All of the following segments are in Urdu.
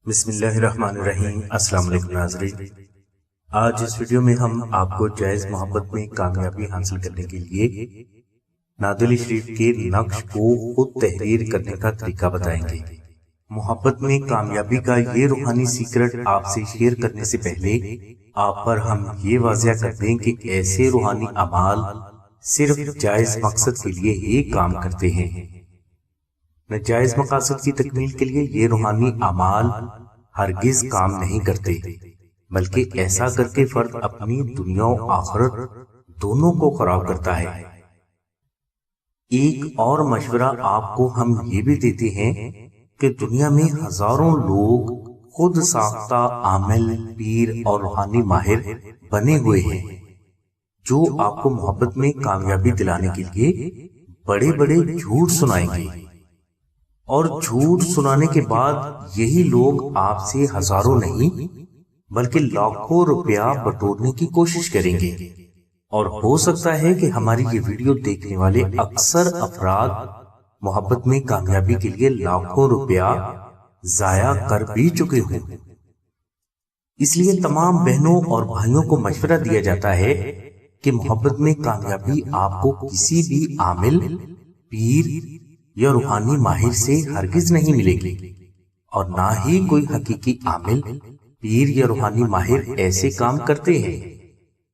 بسم اللہ الرحمن الرحیم۔ السلام علیکم ناظرین، آج اس ویڈیو میں ہم آپ کو جائز محبت میں کامیابی حاصل کرنے کے لیے نادلی شریف کے نقش کو خود تحریر کرنے کا طریقہ بتائیں گے۔ محبت میں کامیابی کا یہ روحانی سیکرٹ آپ سے شیئر کرنے سے پہلے آپ پر ہم یہ واضح کر دیں کہ ایسے روحانی اعمال صرف جائز مقصد کے لیے ہی کام کرتے ہیں۔ ناجائز مقاصد کی تکمیل کے لیے یہ روحانی اعمال ہرگز کام نہیں کرتے، بلکہ ایسا کر کے فرد اپنی دنیا و آخرت دونوں کو خراب کرتا ہے۔ ایک اور مشورہ آپ کو ہم یہ بھی دیتے ہیں کہ دنیا میں ہزاروں لوگ خود ساختہ عامل، پیر اور روحانی ماہر بنے ہوئے ہیں جو آپ کو محبت میں کامیابی دلانے کے لیے بڑے بڑے جھوٹ سنائیں گے، اور جھوٹ سنانے کے بعد یہی لوگ آپ سے ہزاروں نہیں بلکہ لاکھوں روپیہ بٹورنے کی کوشش کریں گے، اور ہو سکتا ہے کہ ہماری یہ ویڈیو دیکھنے والے اکثر افراد محبت میں کامیابی کے لیے لاکھوں روپیہ ضائع کر بھی چکے ہوں۔ اس لیے تمام بہنوں اور بھائیوں کو مشورہ دیا جاتا ہے کہ محبت میں کامیابی آپ کو کسی بھی عامل، پیر یا روحانی ماہر سے ہرگز نہیں ملے گی، اور نہ ہی کوئی حقیقی عامل، پیر یا روحانی ماہر ایسے کام کرتے ہیں۔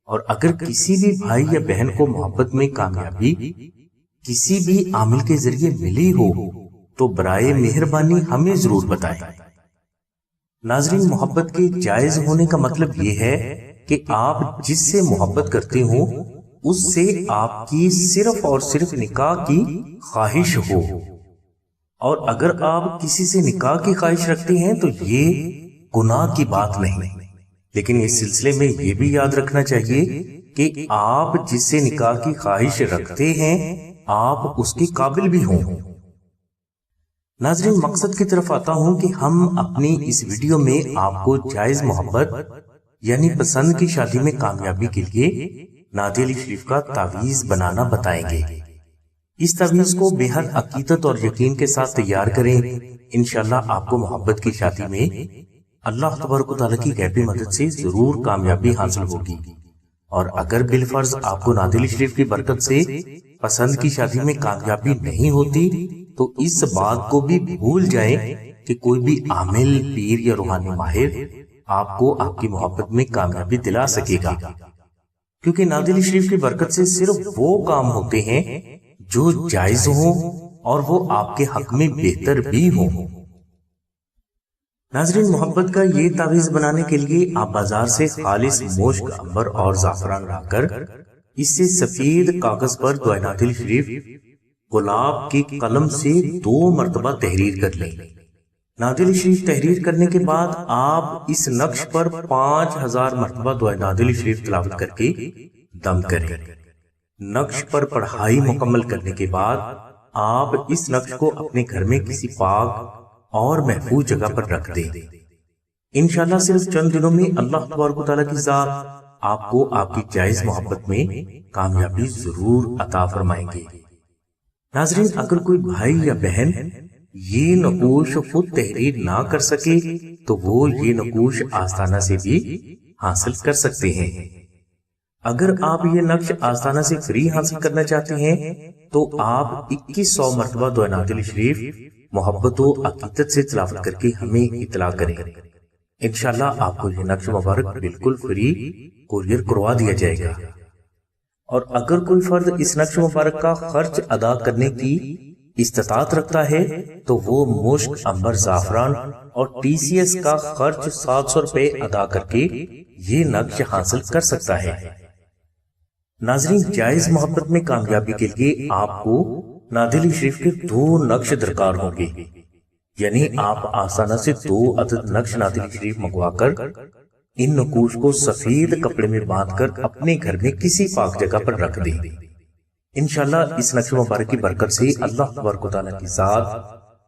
اور اگر کسی بھی بھائی یا بہن کو محبت میں کامیابی کسی بھی عامل کے ذریعے ملی ہو تو برائے مہربانی ہمیں ضرور بتائیں۔ ناظرین، محبت کے جائز ہونے کا مطلب یہ ہے کہ آپ جس سے محبت کرتے ہو اس سے آپ کی صرف اور صرف نکاح کی خواہش ہو، اور اگر آپ کسی سے نکاح کی خواہش رکھتے ہیں تو یہ گناہ کی بات نہیں، لیکن اس سلسلے میں یہ بھی یاد رکھنا چاہیے کہ آپ جس سے نکاح کی خواہش رکھتے ہیں آپ اس کے قابل بھی ہوں۔ ناظرین، مقصد کی طرف آتا ہوں کہ ہم اپنی اس ویڈیو میں آپ کو جائز محبت یعنی پسند کی شادی میں کامیابی کے لیے نعت علی شریف کا تعویذ بنانا بتائیں گے۔ اس تعویذ کو بے حد عقیدت اور یقین کے ساتھ تیار کریں، انشاءاللہ آپ کو محبت کی شادی میں اللہ تبارک و تعالیٰ کی غیبی مدد سے ضرور کامیابی حاصل ہوگی۔ اور اگر بالفرض آپ کو نعت علی شریف کی برکت سے پسند کی شادی میں کامیابی نہیں ہوتی تو اس بات کو بھی بھول جائیں کہ کوئی بھی عامل، پیر یا روحانی ماہر آپ کو آپ کی محبت میں کامیابی دلا سکے گا، کیونکہ نعت علی شریف کی برکت سے صرف وہ کام ہوتے ہیں جو جائز ہوں اور وہ آپ کے حق میں بہتر بھی ہوں۔ ناظرین، محبت کا یہ تعویذ بنانے کے لیے آپ بازار سے خالص مشک، عنبر اور زعفران لا کر اس سے سفید کاغذ پر دعائے نعت علی شریف گلاب کی قلم سے 2 مرتبہ تحریر کر لیں۔ نعت علی شریف تحریر کرنے کے بعد آپ اس نقش پر 5000 مرتبہ دعائے نعت علی شریف تلاوت کر کے دم کریں۔ نقش پر پڑھائی مکمل کرنے کے بعد آپ اس نقش کو اپنے گھر میں کسی پاک اور محفوظ جگہ پر رکھ دیں۔ انشاءاللہ صرف چند دنوں میں اللہ تبارک و تعالیٰ کی ذات آپ کو آپ کی جائز محبت میں کامیابی ضرور عطا فرمائیں گے۔ ناظرین، اگر کوئی بھائی یا بہن یہ نقوش خود تحریر نہ کر سکے تو وہ یہ نقوش آستانہ سے بھی حاصل کر سکتے ہیں۔ اگر آپ یہ نقش آستانہ سے فری حاصل کرنا چاہتے ہیں تو آپ 2100 مرتبہ دعائے نعت علی شریف محبت و عقیدت سے تلاوت کر کے ہمیں اطلاع کریں، انشاءاللہ آپ کو یہ نقش مبارک بالکل فری کوریئر کروا دیا جائے گا۔ اور اگر کوئی فرد اس نقش مبارک کا خرچ ادا کرنے کی استطاعت رکھتا ہے تو وہ مشک، عنبر، زعفران اور TCS کا خرچ 700 روپے ادا کر کے یہ نقش حاصل کر سکتا ہے۔ ناظرین، جائز محبت میں کامیابی کے لیے آپ کو نعت علی شریف کے 2 نقش درکار ہوں گے، یعنی آپ آسانہ سے 2 عدد نقش نعت علی شریف منگوا کر ان نقوش کو سفید کپڑے میں باندھ کر اپنے گھر میں کسی پاک جگہ پر رکھ دیں۔ انشاءاللہ اس نقش مبارک کی برکت سے اللہ تبارک و تعالیٰ کی ذات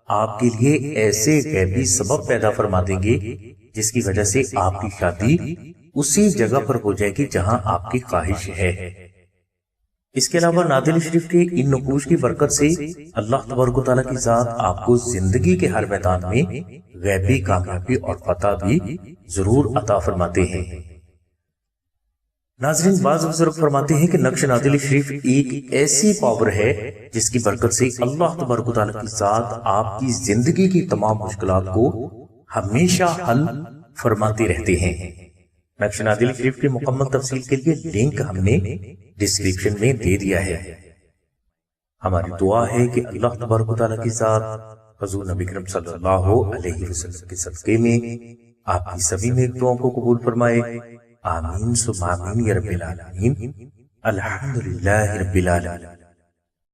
آپ کے لیے ایسے غیبی سبب پیدا فرما دیں گے جس کی وجہ سے آپ کی شادی اسی جگہ پر ہو جائے گی جہاں آپ کی خواہش ہے۔ اس کے علاوہ نادل شریف کے ان نقوش کی برکت سے اللہ تبارک و تعالیٰ کی ذات آپ کو زندگی کے ہر میدان میں غیبی کامیابی اور فتح بھی ضرور عطا فرماتے ہیں۔ ناظرین، بعض بزرگ فرماتے ہیں کہ نقش نادل شریف ایک ایسی پاور ہے جس کی برکت سے اللہ تبارک و تعالیٰ کی ذات آپ کی زندگی کی تمام مشکلات کو ہمیشہ حل فرماتے رہتے ہیں۔ نقش نادل شریف کی مکمل تفصیل کے لیے لنک ہم نے ڈسکرپشن میں دے دیا ہے۔ ہماری دعا ہے کہ اللہ تبارک و تعالیٰ کی ذات حضور نبی کریم صلی اللہ علیہ وسلم کے صدقے میں آپ کی سبھی نیک دعاؤں کو قبول فرمائے۔ آمین ثم آمین یا رب العالمین۔ الحمدللہ رب العالمین۔